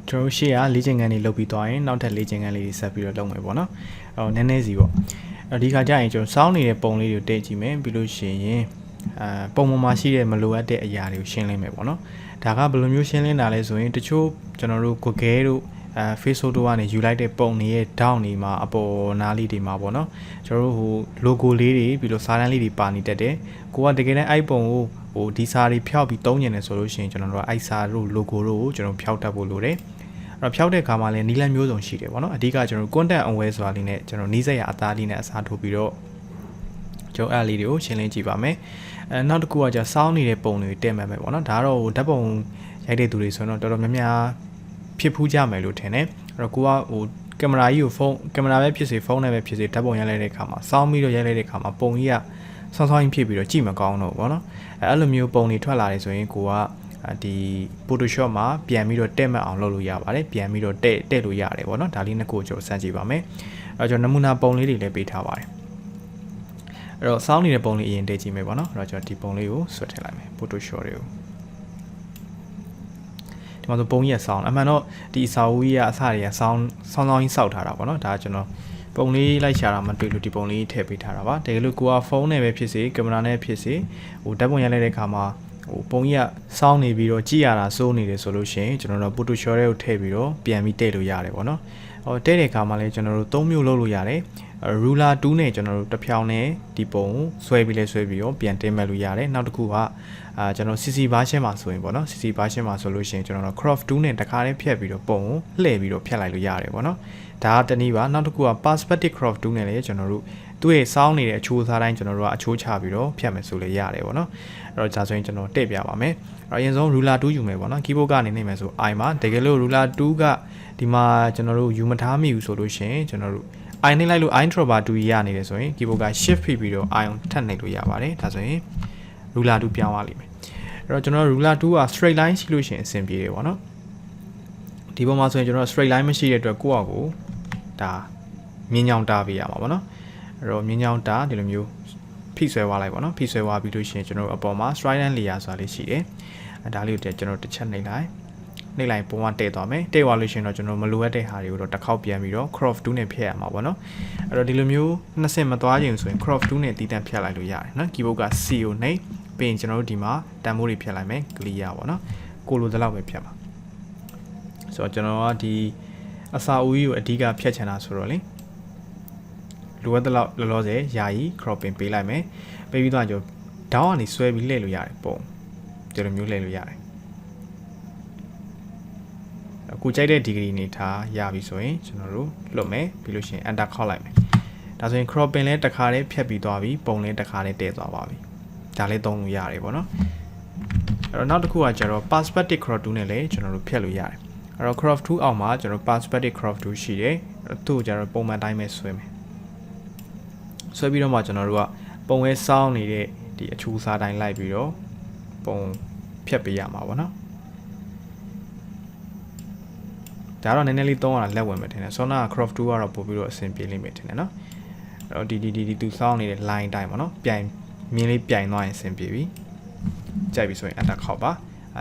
ကျွန်တော်ရှေ့ကလေ့ကျင့်ခန်းတွေလုပ်ပြီးသွားရင်နောက်ထပ်လေ့ကျင့်ခန်းလေးတွေဆက်ပြီးတော့လုပ်မယ်ပေါ့နော်နည်းနည်းစီပေါ့ဒီခါကျရင်ကျွန်တော်စောင်းနေတဲ့ပုံလေးတွေကိုတည့်ကြည့်မယ်ပြီးလို့ရှိရင်ပုံပေါ်မှာရှိတဲ့မလိုအပ်တဲ့အရာတွေကိုရှင်းလင်းမယ်ပေါ့နော်ဒါကဘယ်လိုမျိုးရှင်းလင်းတာလဲဆိုရင်တချို့ကျွန်တော်တို့ Google တို့Facebook တို့ကနေယူလိုက်တဲ့ပုံတွေရဲ့ down တွေမှာအပေါ်နားလေးတွေမှာပေါ့နော်ကျွန်တော်တို့ဟို logo လေးတွေပြီးလို့စာတန်းလေးတွေပါနေတတ်တယ်ကိုကတကယ်တမ်းအဲ့ပုံကိုဟိုဒီစာတွေဖျောက်ပြီးသုံးနေတယ်ဆိုလို့ရှိရင်ကျွန်တော်တို့အဲ့စာတို့ logo တို့ကိုကျွန်တော်ဖျောက်တတ်ဖို့လိုတယ်အဲ့တော့ဖျောက်တဲ့အခါမှာလည်းနီးလန်းမျိုးစုံရှိတယ်ပေါ့နော်အဓိကကျွန်တော် content aware ဆိုတာလေးနဲ့ကျွန်တော်နီးစက်ရအသားလေးနဲ့အစားထိုးပြီးတော့ကျွန်တော်အဲ့လေးတွေကိုရှင်းလင်းကြည့်ပါမယ်နောက်တစ်ခုကじゃစောင်းနေတဲ့ပုံတွေတက်မှတ်မယ်ပေါ့နော်ဒါကတော့ဓာတ်ပုံရိုက်တဲ့သူတွေဆိုတော့တော်တော်များများဖြစ်ဖူးကြမယ်လို့ထင်တယ်အဲ့တော့ကိုကဟိုကင်မရာကြီးကိုကင်မရာပဲဖြစ်စေဖုန်းနဲ့ပဲဖြစ်စေဓာတ်ပုံရိုက်လိုက်တဲ့အခါမှာစောင်းပြီးတော့ရိုက်လိုက်တဲ့အခါမှာပုံကြီးကဆောင်းဆောင်းကြီးဖြစ်ပြီးတော့ကြည့်မကောင်းတော့ဘူးပေါ့နော်အဲ့လိုမျိုးပုံတွေထွက်လာတယ်ဆိုရင်ကိုကဒီ Photoshop မှာပြန်ပြီးတော့တက်မှတ်အောင်လုပ်လို့ရပါတယ်ပြန်ပြီးတော့တက်လို့ရတယ်ပေါ့နော်ဒါလေးနှစ်ခုကျွန်တော်စမ်းကြည့်ပါမယ်အဲ့တော့ကျွန်တော်နမူနာပုံလေးတွေလည်းပေးထားပါတယ်အဲ့တော့စောင်းနေတဲ့ပုံလေးအရင်တက်ကြည့်မယ်ပေါ့နော်အဲ့တော့ကျွန်တော်ဒီပုံလေးကိုဆွဲထည့်လိုက်မယ် Photoshop တွေကိုဒီမှာဆိုပုံကြီးကစောင်းအမှန်တော့ဒီအစာအုပ်ကြီးကအစတွေကစောင်းကြီးစောက်ထားတာပေါ့နော်ဒါကျွန်တော်ပုံလေးလိုက်ရှာတာမတွေ့လို့ဒီပုံလေးထည့်ပေးထားတာပါတကယ်လို့ကိုကဖုန်းနဲ့ပဲဖြစ်စေကင်မရာနဲ့ဖြစ်စေဟိုဓာတ်ပုံရိုက်လိုက်တဲ့အခါမှာဟိုပုံကြီးကစောင်းနေပြီးတော့ကြည့်ရတာစိုးနေတယ်ဆိုလို့ရှိရင်ကျွန်တော်တို့ Photoshop ထဲကိုထည့်ပြီးတော့ပြန်ပြီးတက်လို့ရတယ်ပေါ့နော်ဟိုတက်တဲ့အခါမှာလည်းကျွန်တော်တို့၃မျိုးလုပ်လို့ရတယ် ruler 2နဲ့ကျွန်တော်တို့တစ်ဖြောင်းနဲ့ဒီပုံကိုဆွဲပြီးတော့ပြန်တင်မဲ့လို့ရတယ်နောက်တစ်ခုကကျွန်တော် CC version မှာဆိုရင်ပေါ့နော် CC version မှာဆိုလို့ရှိရင်ကျွန်တော် crop 2နဲ့တခါလေးဖြတ်ပြီးတော့ပုံကိုလှည့်ပြီးတော့ဖြတ်လိုက်လို့ရတယ်ပေါ့နော်ဒါကတနည်းပါနောက်တစ်ခုက perspective crop 2နဲ့လည်းကျွန်တော်တို့သူ့ရဲ့စောင်းနေတဲ့အချိုးအစားတိုင်းကျွန်တော်တို့ကအချိုးချပြီးတော့ဖြတ်မယ်ဆိုလည်းရတယ်ပေါ့နော်အဲ့တော့ဒါဆိုရင်ကျွန်တော်တက်ပြပါမယ်အဲ့တော့အရင်ဆုံး ruler 2ယူမယ်ပေါ့နော် keyboard ကနေနေမယ်ဆို i မှာတကယ်လို့ ruler 2ကဒီမှာကျွန်တော်တို့ယူမထားမိဘူးဆိုလို့ရှိရင်ကျွန်တော်တို့ i နှိပ်လိုက်လို့ i dropper 2ရနေတယ်ဆိုရင် keyboard က shift ဖိပြီးတော့ i အောင်ထပ်နှိပ်လို့ရပါတယ်ဒါဆိုရင် ruler 2ပြောင်းသွားလိမ့်မယ်အဲ့တော့ကျွန်တော် ruler 2က straight line ရှိလို့ရှိရင်အဆင်ပြေတယ်ပေါ့နော်ဒီပုံမှာဆိုရင်ကျွန်တော် straight line မရှိတဲ့အတွက်ကိုယ့်အကိုဒါမြင်းညောင်တာပေးရမှာပေါ့နော်အဲ့တော့မြင်းညောင်တာဒီလိုမျိုးဖိဆွဲသွားလိုက်ပေါ့နော်ဖိဆွဲသွားပြီးလို့ရှိရင်ကျွန်တော်အပေါ်မှာ straight line layer ဆိုတာလေးရှိတယ်ဒါလေးကိုကျွန်တော်တစ်ချက်နှိပ်လိုက်ပုံကတဲ့သွားမယ်တဲ့သွားလို့ရှိရင်တော့ကျွန်တော်မလိုအပ်တဲ့ဟာတွေကိုတော့တစ်ခေါက်ပြန်ပြီးတော့ crop 2နဲ့ဖြတ်ရမှာပေါ့နော်အဲ့တော့ဒီလိုမျိုးနှစ်ဆင့်မသွားခြင်းဆိုရင် crop 2နဲ့တည်တံ့ဖြတ်လိုက်လို့ရတယ်နော် keyboard က C ကိုနှိပ်ပြီးရင်ကျွန်တော်တို့ဒီမှာတန်ဖိုးတွေဖြတ်လိုက်မယ် clear ပေါ့နော်ကိုလိုတဲ့လောက်ပဲဖြတ်ပါဆိုတော့ကျွန်တော်ကဒီအစာအုပ်ကြီးကိုအဓိကဖြတ်ချင်တာဆိုတော့လေလိုအပ်တဲ့လောက်လောလောဆယ်ယာယီ cropping ပေးလိုက်မယ်ပေးပြီးတော့ကျွန်တော် down ကနေဆွဲပြီးလှည့်လို့ရတယ်ပုံဒီလိုမျိုးလှည့်လို့ရတယ်အခုကြိုက်တဲ့ degree နေထားရပြီဆိုရင်ကျွန်တော်တို့လွတ်မယ်ပြီးလို့ရှိရင် enter ခောက်လိုက်မယ်ဒါဆိုရင် cropping လဲတစ်ခါတည်းဖြတ်ပြီးသွားပြီပုံလဲတစ်ခါတည်းတည့်သွားပါပြီဒါလေးသုံးလို့ရတယ်ပေါ့နော်အဲ့တော့နောက်တစ်ခုကကျတော့ perspective crop 2နဲ့လည်းကျွန်တော်တို့ဖြတ်လို့ရတယ်အဲ့တော့ crop 2အောက်မှာကျွန်တော် perspective crop 2ရှိတယ်အဲ့တော့သူ့ကိုကျတော့ပုံမှန်တိုင်းပဲဆွဲမယ်ဆွဲပြီးတော့မှကျွန်တော်တို့ကပုံဝဲစောင်းနေတဲ့ဒီအချူစားတိုင်းလိုက်ပြီးတော့ပုံဖြတ်ပေးရမှာပေါ့နော်ဒါတော့နည်းနည်းလေးသုံးရတာလက်ဝင်မယ်ထင်တယ်ဆောနာ crop 2ကတော့ပို့ပြီးတော့အဆင်ပြေလိမ့်မယ်ထင်တယ်နော်အဲ့တော့ဒီသူစောင်းနေတဲ့ line တိုင်းပေါ့နော်ပြိုင်မြင်းလေးပြိုင်သွားရင်အဆင်ပြေပြီကြိုက်ပြီဆိုရင် enter ခောက်ပ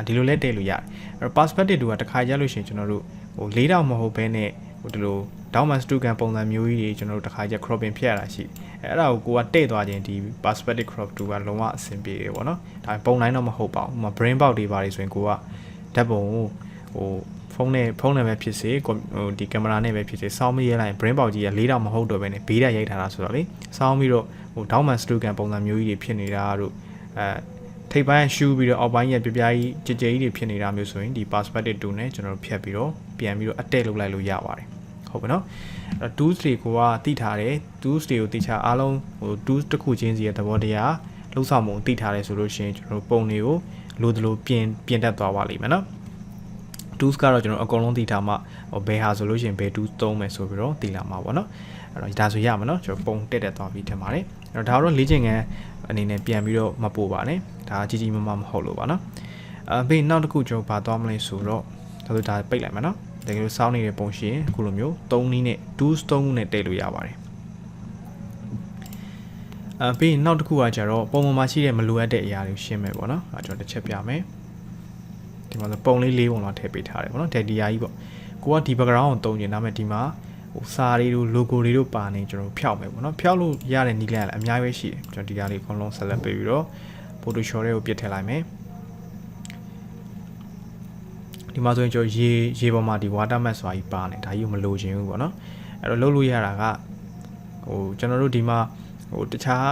ါဒီလိုလဲတည့်လို့ရတယ်အဲ့တော့ perspective 2ကတစ်ခါကြလို့ရှိရင်ကျွန်တော်တို့ဟို၄တောင်မဟုတ်ဘဲနဲ့ဟိုဒီလို down man stukan ပုံစံမျိုးကြီးတွေကျွန်တော်တို့တစ်ခါကြ cropping ဖြတ်ရတာရှိအဲ့ဒါကိုကတဲ့သွားခြင်းဒီ perspective crop 2ကလုံးဝအဆင်ပြေတယ်ပေါ့နော်ဒါပုံတိုင်းတော့မဟုတ်ပါဘူး။ brain box တွေပါတယ်ဆိုရင်ကိုကဓာတ်ပုံကိုဟိုဖုန်းနဲ့ပဲဖြစ်စေဟိုဒီကင်မရာနဲ့ပဲဖြစ်စေစောင်းပြီးရိုက်လိုက်ရင် brain box ကြီးက၄တောင်မဟုတ်တော့ဘဲနဲ့ဘေးတာရိုက်ထားတာဆိုတော့လေစောင်းပြီးတော့ဟို down man stukan ပုံစံမျိုးကြီးတွေဖြစ်နေတာတို့ထိပ်ပိုင်းရှူးပြီးတော့အောက်ပိုင်းရပြပြကြီးကြကြကြီးတွေဖြစ်နေတာမျိုးဆိုရင်ဒီ perspective 2နဲ့ကျွန်တော်တို့ဖြတ်ပြီးတော့ပြန်ပြီးတော့အတက်လုပ်လိုက်လို့ရပါတယ်ဟုတ်ပြီနော်အဲ့ tools တွေကိုကတိထားတယ် tools တွေကိုတိချအားလုံးဟို tools တစ်ခုချင်းစီရဲ့သဘောတရားလှုပ်ဆောင်မှုတိထားတယ်ဆိုလို့ရှိရင်ကျွန်တော်တို့ပုံတွေကိုလိုသလိုပြင်တတ်သွားပါလိမ့်မယ်နော် tools ကတော့ကျွန်တော်အကုန်လုံးတိထားမှဟိုဘယ်ဟာဆိုလို့ရှိရင်ဘယ် tools သုံးမယ်ဆိုပြီးတော့တိလာမှာပေါ့နော်အဲ့တော့ဒါဆိုရမှာနော်ကျွန်တော်ပုံတက်သွားပြီးထင်ပါတယ်အဲ့တော့ဒါတော့လေ့ကျင့်ခန်းအနေနဲ့ပြန်ပြီးတော့မပို့ပါနဲ့ဒါကြီးမမဟုတ်လို့ပါနော်ပြီးနောက်တစ်ခုကျွန်တော်ဗာသွားမလဲဆိုတော့ဒါပိတ်လိုက်မယ်နော်တကယ်လို့စောင်းနေတဲ့ပုံရှိရင်အခုလိုမျိုး3နည်းနဲ့ tools 3ခုနဲ့တည့်လို့ရပါတယ်ပြီးနောက်တစ်ခုကကျတော့ပုံပေါ်မှာရှိတဲ့မလိုအပ်တဲ့အရာတွေကိုရှင်းမယ်ပေါ့နော်ကျွန်တော်တစ်ချက်ပြမယ်ဒီမှာဆိုပုံလေး၄ပုံလောက်ထည့်ပေးထားတယ်ပေါ့နော်ဒီအရာကြီးပေါ့ ကိုကဒီ background ကိုတုံးနေဒါပေမဲ့ဒီမှာဟိုစာတွေတို့ logo တွေတို့ပါနေကျွန်တော်ဖြောက်မယ်ပေါ့နော်ဖြောက်လို့ရတဲ့နည်းလမ်းလည်းအများကြီးပဲရှိတယ်ကျွန်တော်ဒီကားလေးအကုန်လုံး select ပေးပြီးတော့ Photoshop တွေကိုပြစ်ထည့်လိုက်မယ်ဒီမှာဆိုရင်ကျွန်တော်ရေပေါ်မှာဒီ watermark ဆိုတာကြီးပါနေဒါကြီးကိုမလိုချင်ဘူးပေါ့နော်အဲ့တော့လုပ်လို့ရတာကဟိုကျွန်တော်တို့ဒီမှာဟိုတခြား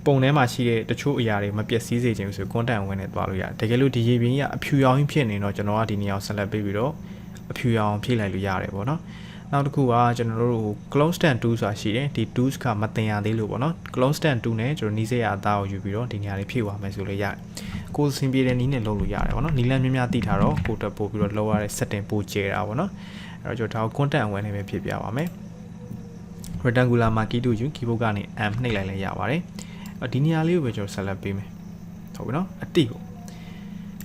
ပုံထဲမှာရှိတဲ့တချို့အရာတွေမပျက်စီးစေချင်ဘူးဆို content ဝင်နေသွားလို့ရတယ်တကယ်လို့ဒီရေပြင်ကြီးကအဖြူရောင်ကြီးဖြစ်နေတော့ကျွန်တော်ကဒီနေရာကို select ပေးပြီးတော့အဖြူရောင်ဖြည့်လိုက်လို့ရတယ်ပေါ့နော်နောက်တစ်ခုကကျွန်တော်တို့ clone stand 2ဆိုတာရှိတယ်ဒီ tools ကမတင်ရသေးလို့ပေါ့နော် clone stand 2နဲ့ကျွန်တော်နီးစက်ရအသားကိုယူပြီးတော့ဒီနေရာလေးဖြည့်သွားမယ်ဆိုလို့ရတယ်ကိုယ်စင်ပြေတဲ့နီးနဲ့လုပ်လို့ရတယ်ပေါ့နော်နီးလန်းများများသိထားတော့ကိုတက်ပို့ပြီးတော့လောက်ရတဲ့ setting ပိုကျဲတာပေါ့နော်အဲ့တော့ကျွန်တော်ဒါကို content ဝင်နေပဲဖြစ်ပြပါမယ် rectangular marquee to you keyboard ကနေ M နှိပ်လိုက်လဲရပါတယ်ဒီနေရာလေးကိုပဲကျွန်တော် select ပေးမယ်ဟုတ်ပြီနော်အတိကို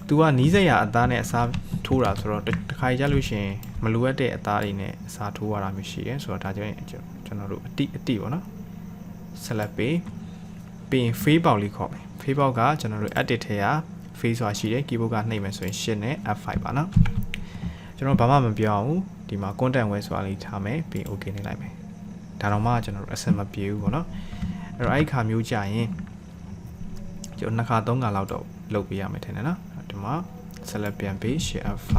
သူကနီးစက်ရအသားနဲ့အစားထိုးတာဆိုတော့တစ်ခါကြလို့ရှိရင်မလိုအပ်တဲ့အသားတွေနဲ့အစားထိုးရတာမျိုးရှိတယ်ဆိုတော့ဒါကြောင့်ကျွန်တော်တို့အတိပေါ့နော် select ပေးပြီးရင် face ပေါက်လေးခေါ်မယ် face ပေါက်ကကျွန်တော်တို့ edit ထဲက face ဆိုတာရှိတယ် keyboard ကနှိပ်မယ်ဆိုရင် shift နဲ့ F5 ပါနော်ကျွန်တော်ဘာမှမပြောအောင်ဒီမှာ content ဝယ်ဆိုတာလေးထားမယ်ပြီး okay နှိပ်လိုက်မယ်ဒါတော့မှကျွန်တော်တို့အဆင်မပြေဘူးပေါ့နော်အဲ့တော့အဲ့ခါမျိုးကြာရင်ကျွန်တော်2ခါ3ခါလောက်တော့လုပ်ပေးရမယ်ထင်တယ်နော်ဒီမှာ select ပြန်ပေး shift F5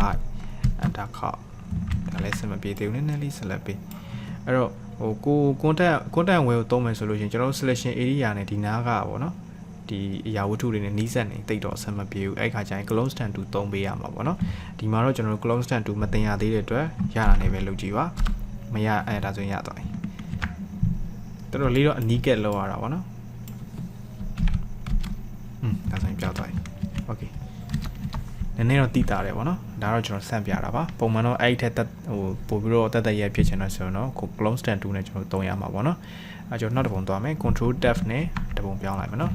enter ခေါက်ဒါလည်းအဆင်မပြေသေးဘူးနည်းနည်းလေး select ပေးအဲ့တော့ဟိုကို content ဝယ်ကိုသုံးမယ်ဆိုလို့ရှိရင်ကျွန်တော် selection area နဲ့ဒီနားကပေါ့နော်ဒီအရာဝတ္ထုတွေနဲ့နှီးစပ်နေတိတ်တော့အဆင်မပြေဘူးအဲ့ခါကျရင် clone stand 2သုံးပေးရမှာပေါ့နော်ဒီမှာတော့ကျွန်တော်တို့ clone stand 2မတင်ရသေးတဲ့အတွက်ရတာနေပဲလုပ်ကြည့်ပါမရအဲ့ဒါဆိုရင်ရသွားပြီတော်တော်လေးတော့အနီးကက်လောက်ရတာပေါ့နော်ဒါဆိုရင်ပြောက်သွားပြီโอเคနည်းနည်းတော့တိတာတယ်ပေါ့နော်ဒါတော့ကျွန်တော်ဆန့်ပြတာပါပုံမှန်တော့အဲ့ဒီထက်ဟိုပို့ပြီးတော့တက်ရဲဖြစ်ချင်တော့ဆိုတော့ clone stand 2နဲ့ကျွန်တော်သုံးရမှာပေါ့နော်အဲကျွန်တော်နောက်တစ်ပုံသွားမယ် control tab နဲ့တစ်ပုံပြောင်းလိုက်မယ်နော်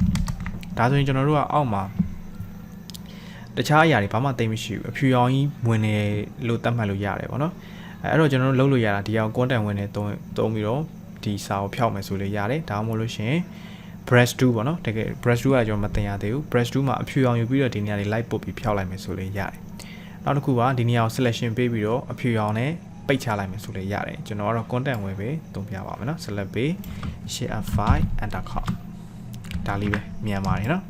ဒါဆိုရင်ကျွန်တော်တို့ကအောက်မှာတခြားအရာတွေဘာမှသိမရှိဘူးအဖြူရောင်ကြီးဝင်နေလို့တတ်မှတ်လို့ရတယ်ပေါ့နော်အဲ့တော့ကျွန်တော်တို့လုပ်လို့ရတာဒီအောင် content ဝင်နေသုံးပြီးတော့ဒီစာကိုဖြောက်မယ်ဆိုလို့ရတယ်ဒါမှမဟုတ်လို့ရှင် brush 2ပေါ့နော်တကယ် brush 2ကကျွန်တော်မတင်ရသေးဘူး brush 2မှာအဖြူရောင်ယူပြီးတော့ဒီနေရာလေး light ပုတ်ပြီးဖြောက်လိုက်မယ်ဆိုလို့ရတယ်နောက်တစ်ခုကဒီနေရာကို selection ပေးပြီးတော့အဖြူရောင်နဲ့ပိတ်ချလိုက်မယ်ဆိုလို့ရတယ်ကျွန်တော်ကတော့ content ဝင်ပဲသုံးပြပါမယ်နော် select ပေး shift F5 enter ခေါက်ဒါလေးပဲမြန်ပါတယ်နော်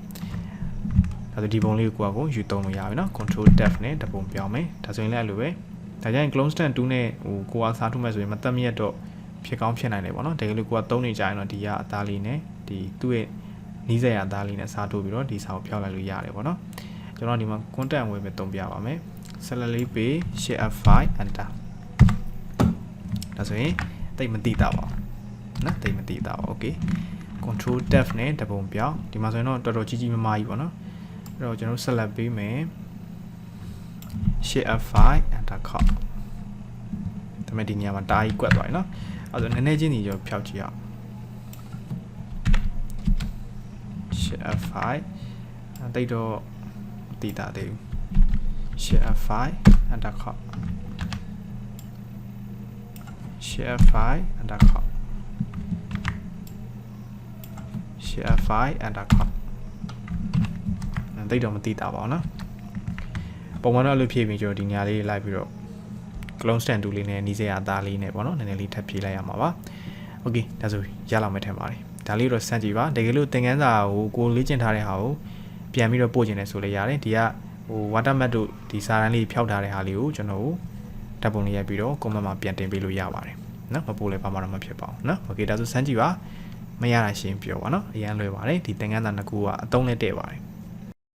ဒါဆိုဒီပုံလေးကိုကိုယူသုံးလို့ရပြီနော် control tab နဲ့တပုံပြောင်းမယ်ဒါဆိုရင်လည်းအဲ့လိုပဲဒါကြရင် clone stand 2နဲ့ဟိုကိုကစားထုတ်မယ်ဆိုရင်မတက်မြတ်တော့ဖြစ်ကောင်းဖြစ်နိုင်တယ်ပေါ့နော်တကယ်လို့ကိုကသုံးနေကြရင်တော့ဒီကအသားလေးနဲ့ဒီသူ့ရဲ့နီးစက်ရအသားလေးနဲ့စားထိုးပြီးတော့ဒီစာကိုဖြောက်လိုက်လို့ရတယ်ပေါ့နော်ကျွန်တော်ဒီမှာ content ဝင်ပဲသုံးပြပါမယ် select လေးပေး shift F5 enter ဒါဆိုရင်တိတ်မတိတာပါနော်တိတ်မတိတာပါ okay control tab နဲ့တပုံပြောင်းဒီမှာဆိုရင်တော့တော်တော်ကြီးကြီးမားမားကြီးပေါ့နော်အဲ့တော့ကျွန်တော် select ပေးမယ် shift F5 enter ခေါက်ဒါပေမဲ့ဒီနေရာမှာတားကြီးကွက်သွားပြီနော်အဲ့တော့နည်းနည်းချင်းကြီးရောဖြောက်ကြည့်အောင် shift F5 တိတ်တော့တိတာသေးဘူး shift F5 enter ခေါက် shift F5 enter ခေါက် shift F5 enter ခေါက်တိတ်တော့မတိတာပါဘူးနော်ပုံမှန်တော့လို့ဖြည့်ပြီးကျွန်တော်ဒီညာလေးလိုက်ပြီးတော့ clone stand 2လေးနဲ့နီးစက်ရအသားလေးနဲ့ပေါ့နော်နည်းနည်းလေးထပ်ဖြည့်လိုက်ရမှာပါโอเคဒါဆိုရလောက်မယ်ထင်ပါတယ်ဒါလေးတော့စမ်းကြည့်ပါတကယ်လို့သင်ခန်းစာကိုကိုလေ့ကျင့်ထားတဲ့ဟာကိုပြန်ပြီးတော့ပို့ကျင်တယ်ဆိုလည်းရတယ်ဒီကဟို watermark တို့ဒီစာတန်းလေးဖြောက်ထားတဲ့ဟာလေးကိုကျွန်တော်တို့ဓာတ်ပုံလေးရိုက်ပြီးတော့ comment မှာပြန်တင်ပေးလို့ရပါတယ်နော်မပို့လည်းဘာမှတော့မဖြစ်ပါဘူးနော်โอเคဒါဆိုစမ်းကြည့်ပါမရတာရှင်းပြောပါနော်အရင်လွယ်ပါတယ်ဒီသင်ခန်းစာနှစ်ခုကအသုံးနဲ့တည့်ပါတယ်